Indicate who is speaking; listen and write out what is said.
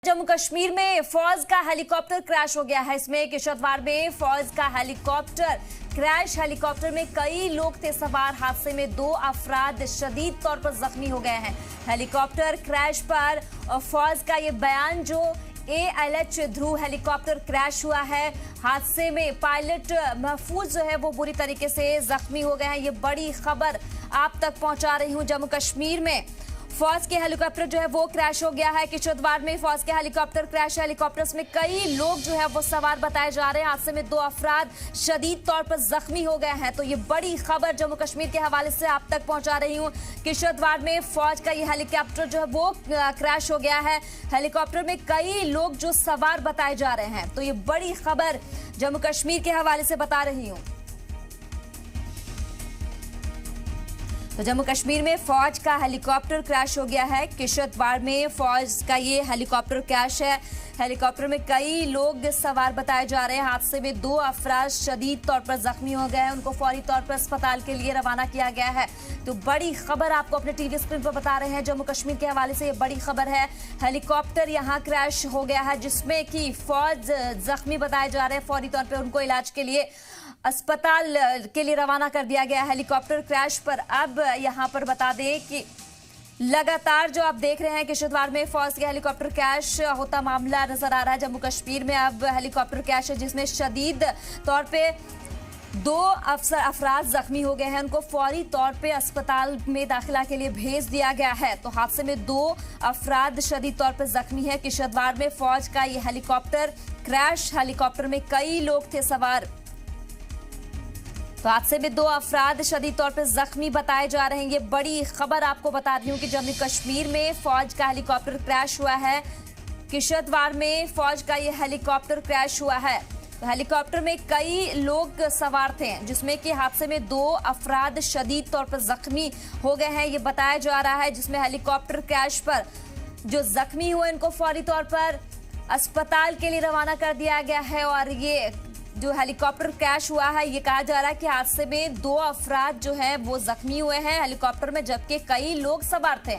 Speaker 1: जम्मू कश्मीर में फौज का हेलीकॉप्टर क्रैश हो गया है। इसमें किश्तवाड़ में फौज का हेलीकॉप्टर क्रैश। हेलीकॉप्टर में कई लोग थे सवार। हादसे में 2 अफराद शदीद तौर पर जख्मी हो गए हैं। हेलीकॉप्टर क्रैश पर फौज का ये बयान जो ALH ध्रुव हेलीकॉप्टर क्रैश हुआ है। हादसे में पायलट महफूज जो है वो बुरी तरीके से जख्मी हो गए हैं। ये बड़ी खबर आप तक पहुंचा रही हूं। जम्मू कश्मीर में फौज के हेलीकॉप्टर जो है वो क्रैश हो गया है। किश्तवाड़ में फौज के हेलीकॉप्टर क्रैश। हेलीकॉप्टर में कई लोग जो है वो सवार बताए जा रहे हैं। हादसे में 2 अफराद शदीद तौर पर जख्मी हो गए हैं। तो ये बड़ी खबर जम्मू कश्मीर के हवाले से आप तक पहुंचा रही हूं। किश्तवाड़ में फौज का ये हेलीकॉप्टर जो है वो क्रैश हो गया है। हेलीकॉप्टर में कई लोग जो सवार बताए जा रहे हैं। तो ये बड़ी खबर जम्मू कश्मीर के हवाले से बता रही हूं। तो जम्मू कश्मीर में फौज का हेलीकॉप्टर क्रैश हो गया है। किश्तवाड़ में फौज का ये हेलीकॉप्टर क्रैश है। हेलीकॉप्टर में कई लोग सवार बताए जा रहे हैं। हादसे में 2 अफराद शदीद तौर पर जख्मी हो गए हैं। उनको फौरी तौर पर अस्पताल के लिए रवाना किया गया है। तो बड़ी खबर आपको अपने टीवी स्क्रीन पर बता रहे हैं। जम्मू कश्मीर के हवाले से ये बड़ी खबर है। हेलीकॉप्टर यहाँ क्रैश हो गया है जिसमें कि फौज जख्मी बताए जा रहे हैं। फौरी तौर पर उनको इलाज के लिए अस्पताल के लिए रवाना कर दिया गया। हेलीकॉप्टर क्रैश पर अब यहां पर बता दें कि लगातार जो आप देख रहे हैं किश्तवाड़ में फौज के हेलीकॉप्टर क्रैश होता मामला नजर आ रहा है। जम्मू कश्मीर में अब हेलीकॉप्टर क्रैश है जिसमें शदीद तौर पे 2 अफराद जख्मी हो गए हैं। उनको फौरी तौर पे अस्पताल में दाखिला के लिए भेज दिया गया है। तो हादसे में 2 अफराद शदीद तौर पर जख्मी है। किश्तवाड़ में फौज का ये हेलीकॉप्टर क्रैश। हेलीकॉप्टर में कई लोग थे सवार। तो हादसे में 2 अफराद शदीद तौर पर जख्मी बताए जा रहे हैं। ये बड़ी खबर आपको बता दी हूं कि जम्मू कश्मीर में फौज का हेलीकॉप्टर क्रैश हुआ है। किश्तवाड़ में फौज का ये हेलीकॉप्टर क्रैश हुआ है। तो हेलीकॉप्टर में कई लोग सवार थे जिसमें कि हादसे में 2 अफराद शदीद तौर पर जख्मी हो गए हैं। ये बताया जा रहा है जिसमें हेलीकॉप्टर क्रैश पर जो जख्मी हुए इनको फौरी तौर पर अस्पताल के लिए रवाना कर दिया गया है। और ये जो हेलीकॉप्टर क्रैश हुआ है ये कहा जा रहा है कि हादसे में 2 अफराद जो है वो जख्मी हुए हैं हेलीकॉप्टर में, जबकि कई लोग सवार थे।